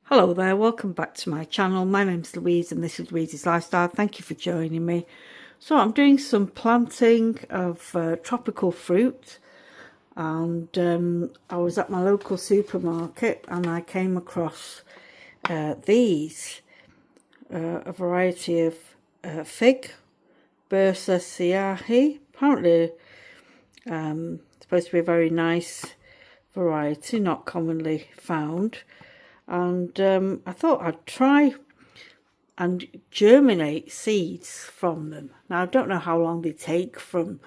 Hello there, welcome back to my channel. My name's Louise and this is Louise's Lifestyle. Thank you for joining me. So I'm doing some planting of tropical fruit, and I was at my local supermarket and I came across these, a variety of fig, Bursa Siahi. Apparently supposed to be a very nice variety, not commonly found. And I thought I'd try and germinate seeds from them. Now, I don't know how long they take, from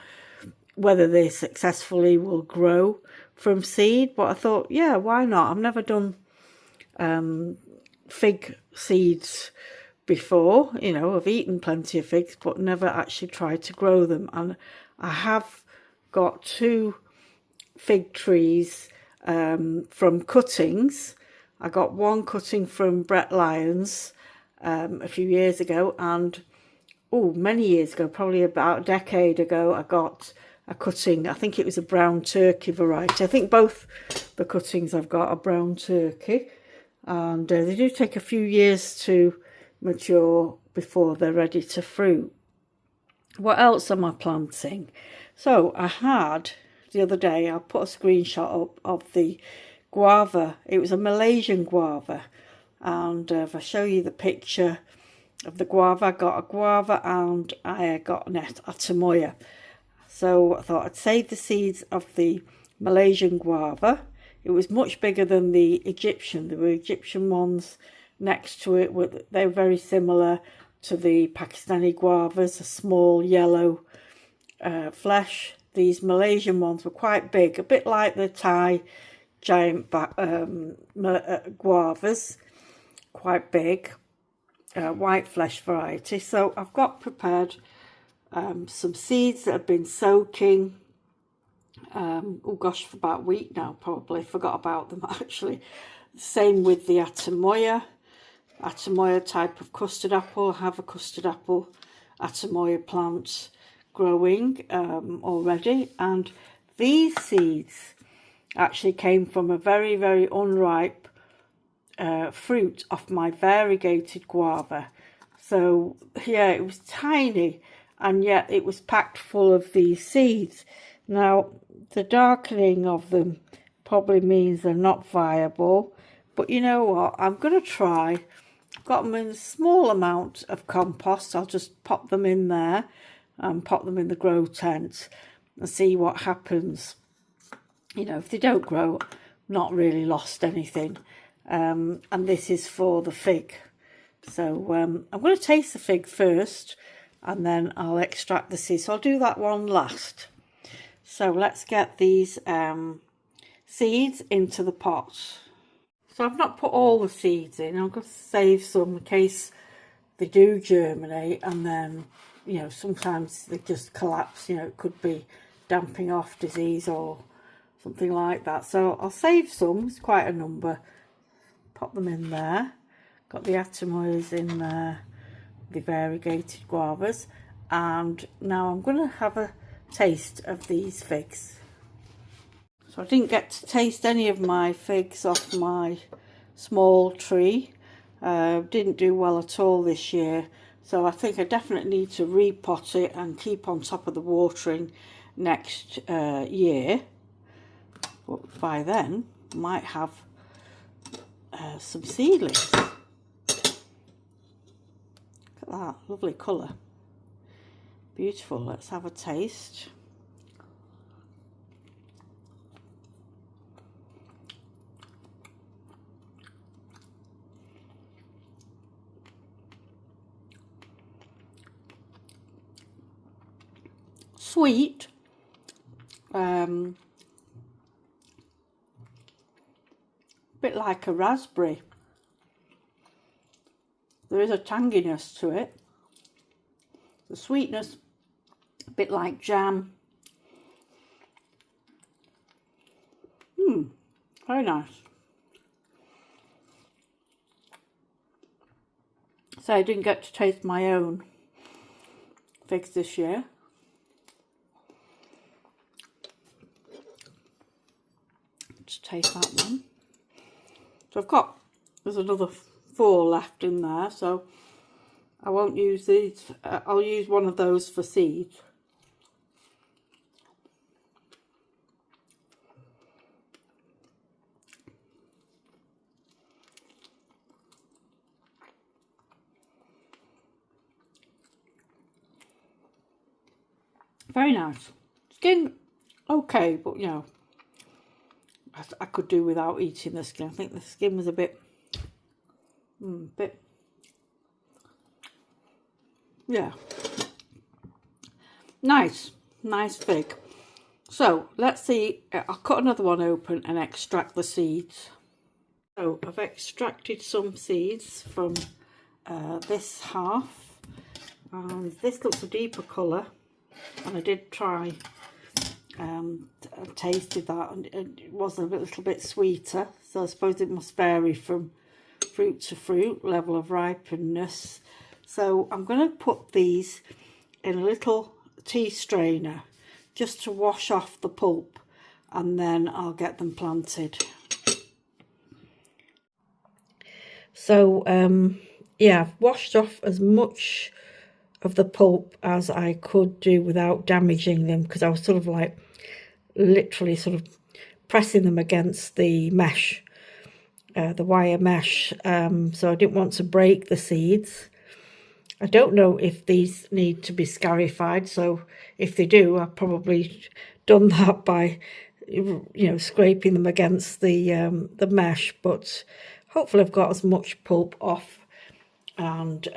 whether they successfully will grow from seed, but I thought, yeah, why not? I've never done fig seeds before. You know, I've eaten plenty of figs, but never actually tried to grow them. And I have got 2 fig trees from cuttings. I got 1 cutting from Brett Lyons a few years ago, and many years ago, probably about a decade ago, I got a cutting. I think it was a brown turkey variety. I think both the cuttings I've got are brown turkey, and they do take a few years to mature before they're ready to fruit. What else am I planting? So I had, the other day, I put a screenshot up of the guava. It was a Malaysian guava, and if I show you the picture of the guava, I got a guava and I got an Atamoya. So I thought I'd save the seeds of the Malaysian guava. It was much bigger than the Egyptian. There were Egyptian ones next to it. They were very similar to the Pakistani guavas, a small yellow flesh. These Malaysian ones were quite big, a bit like the Thai giant guavas, quite big, white flesh variety. So I've got prepared some seeds that have been soaking, for about a week now, probably. Forgot about them actually. Same with the Atamoya type of custard apple. I have a custard apple Atamoya plant growing already, and these seeds actually came from a very, very unripe fruit off my variegated guava. So yeah, it was tiny, and yet it was packed full of these seeds. Now, the darkening of them probably means they're not viable, but you know what, I'm going to try. I've got them in a small amount of compost. I'll just pop them in there and pop them in the grow tent and see what happens. You know, if they don't grow, not really lost anything. And this is for the fig. So I'm going to taste the fig first, and then I'll extract the seeds. So I'll do that one last. So let's get these seeds into the pot. So I've not put all the seeds in. I'm going to save some in case they do germinate, and then, you know, sometimes they just collapse. You know, it could be damping off disease or something like that. So I'll save some. It's quite a number. Pop them in there. Got the Atamoyas in there, the variegated guavas, and now I'm going to have a taste of these figs. So I didn't get to taste any of my figs off my small tree. Didn't do well at all this year, so I think I definitely need to repot it and keep on top of the watering next year. But by then I might have some seedlings. Look at that, lovely colour, beautiful. Let's have a taste. Sweet, bit like a raspberry. There is a tanginess to it. The sweetness, a bit like jam. Very nice. So I didn't get to taste my own figs this year. Let's taste that one. So there's another 4 left in there, so I won't use these. I'll use one of those for seeds. Very nice. Skin, okay, but you know, I could do without eating the skin. I think the skin was a bit, yeah. Nice fig. So let's see, I'll cut another one open and extract the seeds. So I've extracted some seeds from this half, and this looks a deeper colour, and I did try tasted that, and it was a little bit sweeter, so I suppose it must vary from fruit to fruit, level of ripeness. So I'm going to put these in a little tea strainer just to wash off the pulp, and then I'll get them planted. So yeah, I've washed off as much of the pulp as I could do without damaging them, because I was sort of like literally sort of pressing them against the mesh, the wire mesh, so I didn't want to break the seeds. I don't know if these need to be scarified, so if they do, I've probably done that by, you know, scraping them against the mesh, but hopefully I've got as much pulp off, and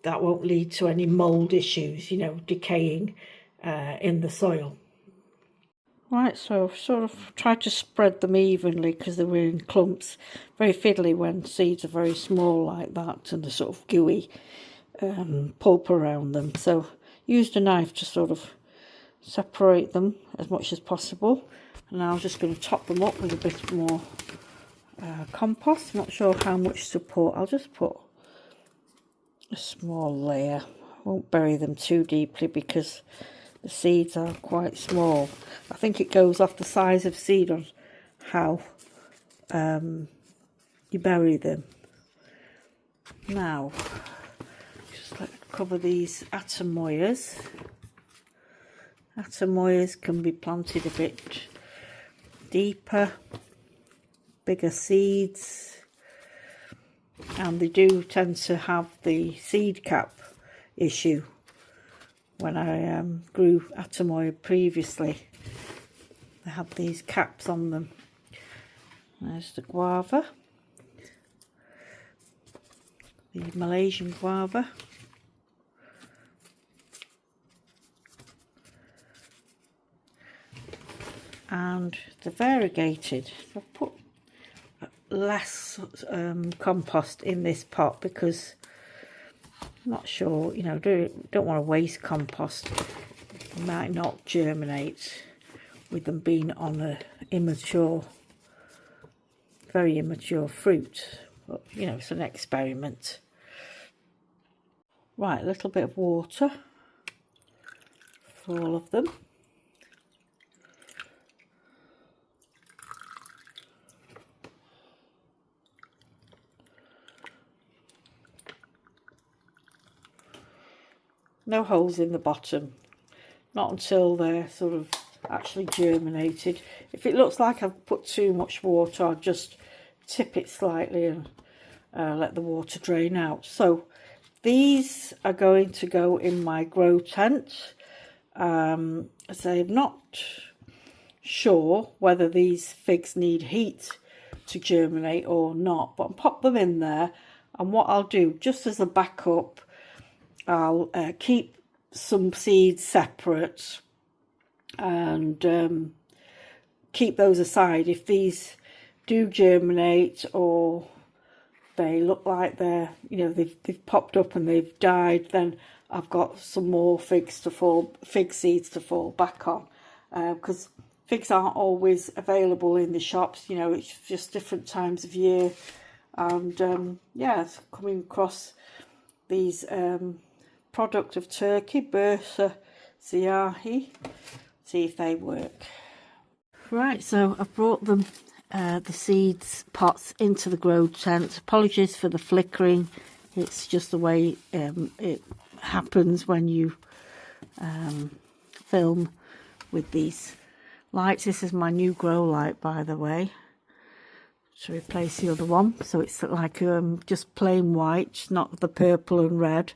that won't lead to any mould issues, you know, decaying in the soil. Right, so I've sort of tried to spread them evenly because they were in clumps. Very fiddly when seeds are very small like that and the sort of gooey pulp around them. So used a knife to sort of separate them as much as possible. And now I'm just going to top them up with a bit more compost. I'm not sure how much to put. I'll just put a small layer. I won't bury them too deeply because the seeds are quite small. I think it goes off the size of seed on how you bury them. Now, just let me cover these Atamoyas. Atamoyas can be planted a bit deeper, bigger seeds, and they do tend to have the seed cap issue. When I grew Atamoya previously, they had these caps on them. There's the guava, the Malaysian guava, and the variegated. I've put less compost in this pot because I'm not sure, you know, don't want to waste compost. It might not germinate with them being on a very immature fruit. But, you know, it's an experiment. Right, a little bit of water for all of them. No holes in the bottom, not until they're sort of actually germinated. If it looks like I've put too much water, I'll just tip it slightly and let the water drain out. So these are going to go in my grow tent. So I'm not sure whether these figs need heat to germinate or not, but I'll pop them in there, and what I'll do, just as a backup, I'll keep some seeds separate and keep those aside. If these do germinate or they look like they're, you know, they've popped up and they've died, then I've got some more fig seeds to fall back on, because figs aren't always available in the shops. You know, it's just different times of year, and yeah, coming across these product of Turkey, Bursa Ziyahi. See if they work. Right, so I've brought them, the seeds pots, into the grow tent. Apologies for the flickering. It's just the way it happens when you film with these lights. This is my new grow light, by the way, to replace the other one. So it's like just plain white, not the purple and red.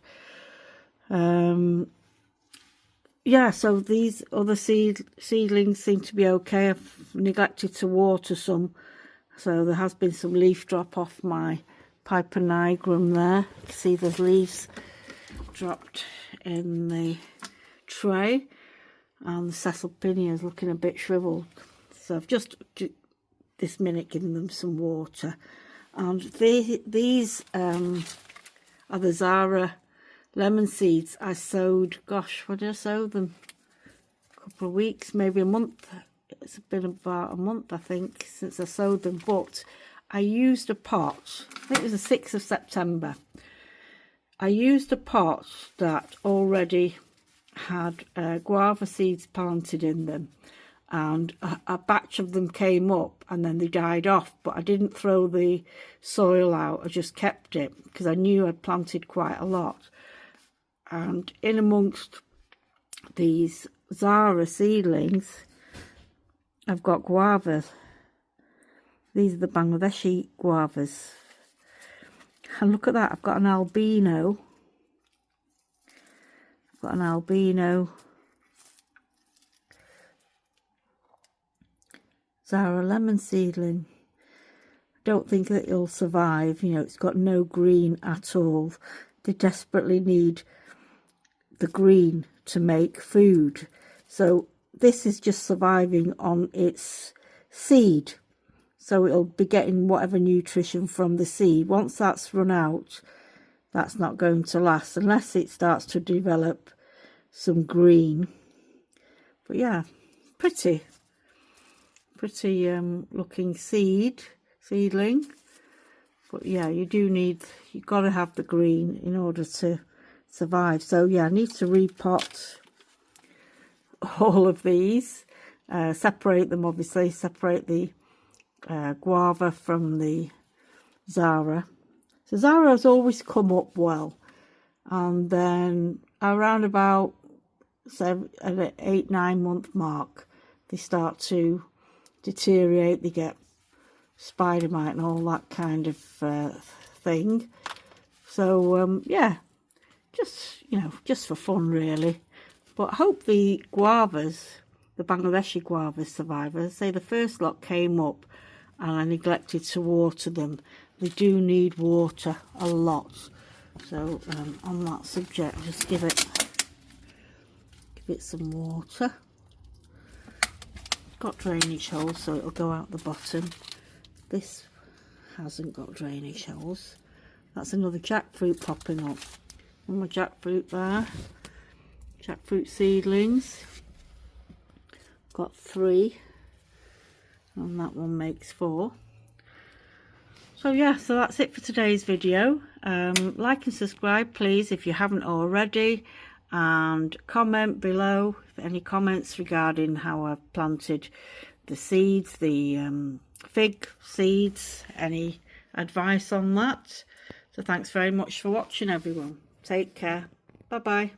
Yeah, so these other seedlings seem to be okay. I've neglected to water some, so there has been some leaf drop off my Piper nigrum there. You can see the leaves dropped in the tray, and the Caesalpinia is looking a bit shriveled. So I've just this minute given them some water. And these are the Zara lemon seeds I sowed. Gosh, when did I sow them? A couple of weeks, maybe a month. It's been about a month, I think, since I sowed them. But I used a pot, I think it was the 6th of September. I used a pot that already had guava seeds planted in them, and a batch of them came up and then they died off, but I didn't throw the soil out. I just kept it because I knew I'd planted quite a lot. And in amongst these Zara seedlings, I've got guavas. These are the Bangladeshi guavas. And look at that, I've got an albino. I've got an albino Zara lemon seedling. I don't think that it'll survive. You know, it's got no green at all. They desperately need the green to make food. So this is just surviving on its seed. So it'll be getting whatever nutrition from the seed. Once that's run out, that's not going to last unless it starts to develop some green. But yeah, pretty looking seedling. But yeah, you've got to have the green in order to survive. So yeah, I need to repot all of these, separate them, obviously, separate the guava from the Zara. So Zara has always come up well, and then around about 8-9 month mark they start to deteriorate. They get spider mite and all that kind of thing. So yeah, just for fun really. But I hope the guavas, the Bangladeshi guavas, survive. As I say, the first lot came up and I neglected to water them. They do need water a lot. So on that subject, just give it some water. Got drainage holes, so it'll go out the bottom. This hasn't got drainage holes. That's another jackfruit popping up. And my jackfruit there. Jackfruit seedlings. Got 3. And that one makes 4. So yeah, so that's it for today's video. Like and subscribe please if you haven't already, and comment below any comments regarding how I've planted the seeds, the fig seeds, any advice on that. So thanks very much for watching everyone. Take care. Bye bye.